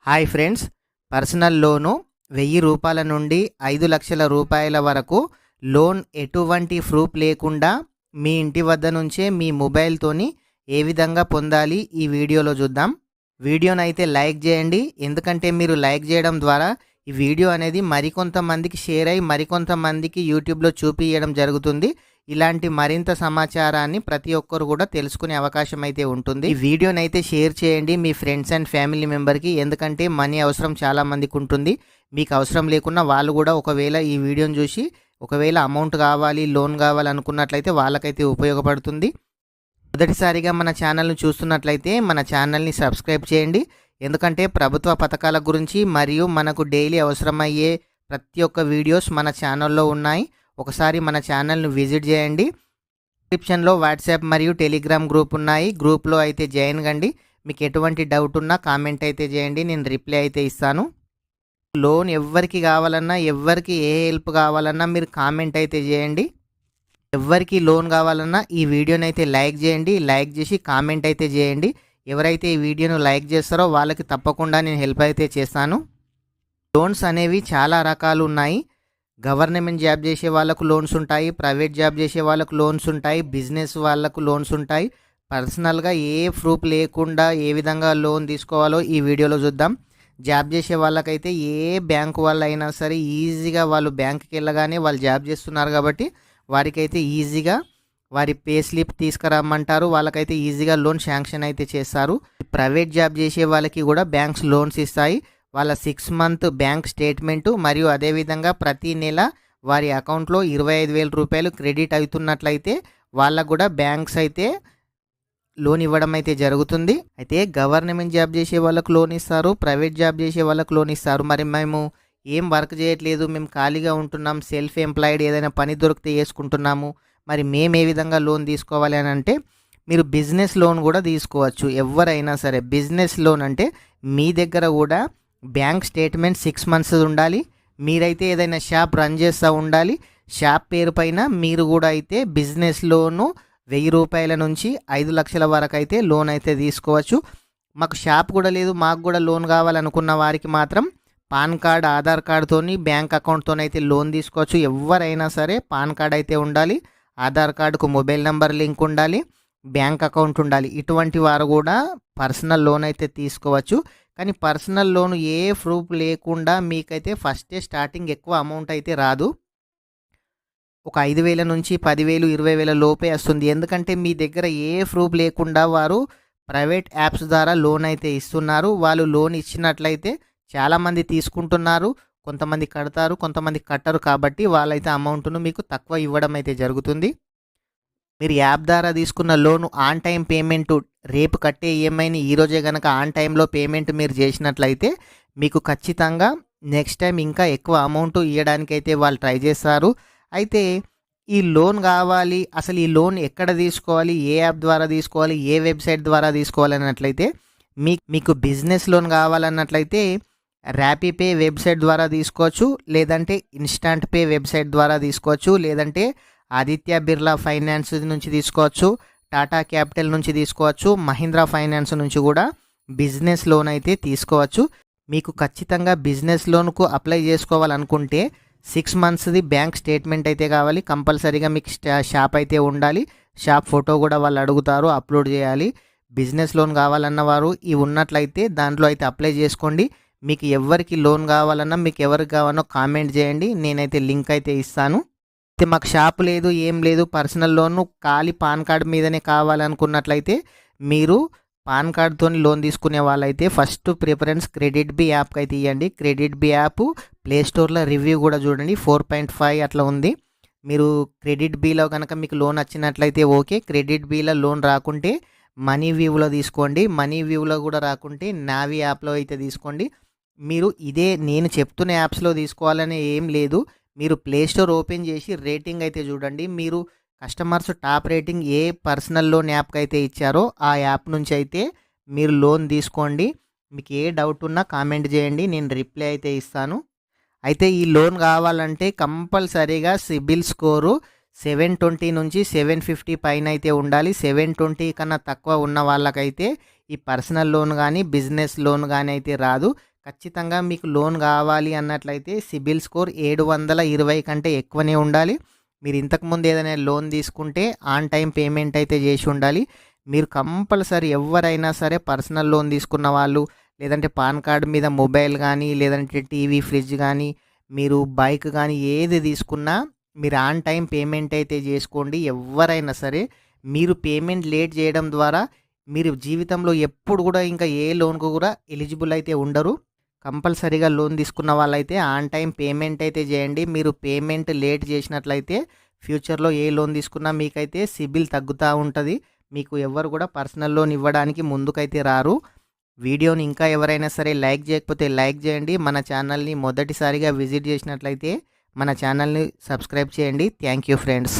Hi friends, personal loan 1000 రూపాయల నుండి 5 లక్షల రూపాయల వరకు లోన్ ఎటువంటి ప్రూఫ్ లేకుండా మీ ఇంటి వద్ద నుంచే మీ మొబైల్తోని ఏ విధంగా పొందాలి ఈ వీడియోలో చూద్దాం. వీడియోనైతే లైక్ చేయండి, ఎందుకంటే మీరు లైక్ చేయడం ద్వారా ఈ వీడియో అనేది మరికొంతమందికి షేర్ అయ్యి మరికొంతమందికి యూట్యూబ్లో చూపించడం జరుగుతుంది. ఇలాంటి మరింత సమాచారాన్ని ప్రతి ఒక్కరు కూడా తెలుసుకునే అవకాశం అయితే ఉంటుంది. ఈ వీడియోని అయితే షేర్ చేయండి మీ ఫ్రెండ్స్ అండ్ ఫ్యామిలీ మెంబర్కి, ఎందుకంటే మనీ అవసరం చాలా మందికి ఉంటుంది. మీకు అవసరం లేకున్నా వాళ్ళు కూడా ఒకవేళ ఈ వీడియోని చూసి ఒకవేళ అమౌంట్ కావాలి, లోన్ కావాలి అనుకున్నట్లయితే వాళ్ళకైతే ఉపయోగపడుతుంది. మొదటిసారిగా మన ఛానల్ని చూస్తున్నట్లయితే మన ఛానల్ని సబ్స్క్రైబ్ చేయండి, ఎందుకంటే ప్రభుత్వ పథకాల గురించి మరియు మనకు డైలీ అవసరమయ్యే ప్రతి ఒక్క వీడియోస్ మన ఛానల్లో ఉన్నాయి. ఒకసారి మన ఛానల్ని విజిట్ చేయండి. డిస్క్రిప్షన్లో వాట్సాప్ మరియు టెలిగ్రామ్ గ్రూప్ ఉన్నాయి. గ్రూప్లో అయితే జాయిన్ కండి. మీకు ఎటువంటి డౌట్ ఉన్నా కామెంట్ అయితే చేయండి, నేను రిప్లై అయితే ఇస్తాను. లోన్ ఎవ్వరికి కావాలన్నా, ఎవ్వరికి ఏ హెల్ప్ కావాలన్నా మీరు కామెంట్ అయితే చేయండి. ఎవరికి లోన్ కావాలన్నా ఈ వీడియోని అయితే లైక్ చేయండి, లైక్ చేసి కామెంట్ అయితే చేయండి. ఎవరైతే ఈ వీడియోను లైక్ చేస్తారో వాళ్ళకి తప్పకుండా నేను హెల్ప్ అయితే చేస్తాను. లోన్స్ అనేవి చాలా రకాలు ఉన్నాయి. గవర్నమెంట్ జాబ్ చేసే వాళ్ళకు లోన్స్ ఉంటాయి, ప్రైవేట్ జాబ్ చేసే వాళ్ళకు లోన్స్ ఉంటాయి, బిజినెస్ వాళ్ళకు లోన్స్ ఉంటాయి. పర్సనల్గా ఏ ప్రూఫ్ లేకుండా ఏ విధంగా లోన్ తీసుకోవాలో ఈ వీడియోలో చూద్దాం. జాబ్ చేసే వాళ్ళకైతే ఏ బ్యాంకు వాళ్ళైనా సరే ఈజీగా వాళ్ళు బ్యాంకుకి వెళ్ళగానే వాళ్ళు జాబ్ చేస్తున్నారు కాబట్టి వారికైతే ఈజీగా వారి పే స్లిప్ తీసుకురమ్మంటారు, వాళ్ళకైతే ఈజీగా లోన్ శాంక్షన్ అయితే చేస్తారు. ప్రైవేట్ జాబ్ చేసే వాళ్ళకి కూడా బ్యాంక్స్ లోన్స్ ఇస్తాయి. వాళ్ళ 6 మంత్ బ్యాంక్ స్టేట్మెంటు మరియు అదేవిధంగా ప్రతి నెల వారి అకౌంట్లో 25,000 రూపాయలు క్రెడిట్ అవుతున్నట్లయితే వాళ్ళకు కూడా బ్యాంక్స్ అయితే లోన్ ఇవ్వడం అయితే జరుగుతుంది. అయితే గవర్నమెంట్ జాబ్ చేసే వాళ్ళకు లోన్ ఇస్తారు, ప్రైవేట్ జాబ్ చేసే వాళ్ళకు లోన్ ఇస్తారు. మరి మేము ఏం వర్క్ చేయట్లేదు, మేము ఖాళీగా ఉంటున్నాం, సెల్ఫ్ ఎంప్లాయిడ్ ఏదైనా పని దొరికితే వేసుకుంటున్నాము, మరి మేము ఏ విధంగా లోన్ తీసుకోవాలి అని అంటే మీరు బిజినెస్ లోన్ కూడా తీసుకోవచ్చు. ఎవరైనా సరే బిజినెస్ లోన్ అంటే మీ దగ్గర కూడా బ్యాంక్ స్టేట్మెంట్ 6 మంత్స్ ఉండాలి. మీరైతే ఏదైనా షాప్ రన్ చేస్తూ ఉండాలి. షాప్ పేరు పైన మీరు కూడా అయితే బిజినెస్ లోను 1000 రూపాయల నుంచి 5 లక్షల వరకు అయితే లోన్ అయితే తీసుకోవచ్చు. మాకు షాప్ కూడా లేదు, మాకు కూడా లోన్ కావాలనుకున్న వారికి మాత్రం పాన్ కార్డ్, ఆధార్ కార్డుతోని బ్యాంక్ అకౌంట్తో అయితే లోన్ తీసుకోవచ్చు. ఎవరైనా సరే పాన్ కార్డ్ అయితే ఉండాలి, ఆధార్ కార్డుకు మొబైల్ నెంబర్ లింక్ ఉండాలి, బ్యాంక్ అకౌంట్ ఉండాలి. ఇటువంటి వారు కూడా పర్సనల్ లోన్ అయితే తీసుకోవచ్చు. కానీ పర్సనల్ లోన్ ఏ ప్రూఫ్ లేకుండా మీకైతే ఫస్టే స్టార్టింగ్ ఎక్కువ అమౌంట్ అయితే రాదు. ఒక 5,000 నుంచి 10,000, 20,000 లోపే వస్తుంది. ఎందుకంటే మీ దగ్గర ఏ ప్రూఫ్ లేకుండా వారు ప్రైవేట్ యాప్స్ ద్వారా లోన్ అయితే ఇస్తున్నారు. వాళ్ళు లోన్ ఇచ్చినట్లయితే చాలామంది తీసుకుంటున్నారు, కొంతమంది కడతారు, కొంతమంది కట్టరు. కాబట్టి వాళ్ళైతే అమౌంట్ను మీకు తక్కువ ఇవ్వడం అయితే జరుగుతుంది. మీరు యాప్ ద్వారా తీసుకున్న లోను ఆన్ టైం పేమెంట్, రేపు కట్టే ఈఎంఐని ఈరోజే కనుక ఆన్ టైంలో పేమెంట్ మీరు చేసినట్లయితే మీకు ఖచ్చితంగా నెక్స్ట్ టైం ఇంకా ఎక్కువ అమౌంట్ ఇవ్వడానికైతే వాళ్ళు ట్రై చేస్తారు. అయితే ఈ లోన్ కావాలి, అసలు ఈ లోన్ ఎక్కడ తీసుకోవాలి, ఏ యాప్ ద్వారా తీసుకోవాలి, ఏ వెబ్సైట్ ద్వారా తీసుకోవాలి అన్నట్లయితే మీకు బిజినెస్ లోన్ కావాలన్నట్లయితే ర్యాపీపే వెబ్సైట్ ద్వారా తీసుకోవచ్చు, లేదంటే ఇన్స్టాంట్ పే వెబ్సైట్ ద్వారా తీసుకోవచ్చు, లేదంటే ఆదిత్య బిర్లా ఫైనాన్స్ నుంచి తీసుకోవచ్చు, టాటా క్యాపిటల్ నుంచి తీసుకోవచ్చు, మహీంద్రా ఫైనాన్స్ నుంచి కూడా బిజినెస్ లోన్ అయితే తీసుకోవచ్చు. మీకు ఖచ్చితంగా బిజినెస్ లోన్కు అప్లై చేసుకోవాలనుకుంటే 6 మంత్స్ది బ్యాంక్ స్టేట్మెంట్ అయితే కావాలి. కంపల్సరీగా మీకు షాప్ అయితే ఉండాలి. షాప్ ఫోటో కూడా వాళ్ళు అడుగుతారు, అప్లోడ్ చేయాలి. బిజినెస్ లోన్ కావాలన్న వారు ఇవి ఉన్నట్లయితే దాంట్లో అయితే అప్లై చేసుకోండి. మీకు ఎవరికి లోన్ కావాలన్నా, మీకు ఎవరికి కావాలన్నా కామెంట్ చేయండి, నేనైతే లింక్ అయితే ఇస్తాను. అయితే మాకు షాప్ లేదు, ఏం లేదు, పర్సనల్ లోన్ ఖాళీ పాన్ కార్డ్ మీదనే కావాలనుకున్నట్లయితే మీరు పాన్ కార్డ్తో లోన్ తీసుకునే వాళ్ళైతే ఫస్ట్ ప్రిఫరెన్స్ క్రెడిట్ బి యాప్కి అయితే ఇవ్వండి. క్రెడిట్ బి యాప్ ప్లే స్టోర్లో రివ్యూ కూడా చూడండి, 4.5 అట్లా ఉంది. మీరు క్రెడిట్ బిలో కనుక మీకు లోన్ వచ్చినట్లయితే ఓకే. క్రెడిట్ బిలో లోన్ రాకుంటే మనీ వ్యూలో తీసుకోండి. మనీ వ్యూలో కూడా రాకుంటే నావీ యాప్లో అయితే తీసుకోండి. మీరు ఇదే నేను చెప్తున్న యాప్స్లో తీసుకోవాలని ఏం లేదు. మీరు ప్లే స్టోర్ ఓపెన్ చేసి రేటింగ్ అయితే చూడండి. మీరు కస్టమర్స్ టాప్ రేటింగ్ ఏ పర్సనల్ లోన్ యాప్కి అయితే ఇచ్చారో ఆ యాప్ నుంచి అయితే మీరు లోన్ తీసుకోండి. మీకు ఏ డౌట్ ఉన్నా కామెంట్ చేయండి, నేను రిప్లై అయితే ఇస్తాను. అయితే ఈ లోన్ కావాలంటే కంపల్సరీగా సిబిల్ స్కోరు 720 నుంచి 750 పైన అయితే ఉండాలి. 720 కన్నా తక్కువ ఉన్న వాళ్ళకైతే ఈ పర్సనల్ లోన్ కానీ బిజినెస్ లోన్ కానీ అయితే రాదు. ఖచ్చితంగా మీకు లోన్ కావాలి అన్నట్లయితే సిబిల్ స్కోర్ 720 కంటే ఎక్కువనే ఉండాలి. మీరు ఇంతకుముందు ఏదైనా లోన్ తీసుకుంటే ఆన్ టైం పేమెంట్ అయితే చేసి ఉండాలి. మీరు కంపల్సరీ ఎవరైనా సరే పర్సనల్ లోన్ తీసుకున్న వాళ్ళు, లేదంటే పాన్ కార్డ్ మీద మొబైల్ కానీ, లేదంటే టీవీ, ఫ్రిడ్జ్ కానీ, మీరు బైక్ కానీ ఏది తీసుకున్నా మీరు ఆన్ టైం పేమెంట్ అయితే చేసుకోండి. ఎవరైనా సరే మీరు పేమెంట్ లేట్ చేయడం ద్వారా మీరు జీవితంలో ఎప్పుడు కూడా ఇంకా ఏ లోన్కు కూడా ఎలిజిబుల్ అయితే ఉండరు. కంపల్సరీగా లోన్ తీసుకున్న వాళ్ళైతే ఆన్ టైం పేమెంట్ అయితే చేయండి. మీరు పేమెంట్ లేట్ చేసినట్లయితే ఫ్యూచర్లో ఏ లోన్ తీసుకున్నా మీకైతే సిబిల్ తగ్గుతూ ఉంటుంది. మీకు ఎవరు కూడా పర్సనల్ లోన్ ఇవ్వడానికి ముందుకైతే రారు. వీడియోని ఇంకా ఎవరైనా సరే లైక్ చేయకపోతే లైక్ చేయండి. మన ఛానల్ని మొదటిసారిగా విజిట్ చేసినట్లయితే మన ఛానల్ని సబ్స్క్రైబ్ చేయండి. Thank you friends.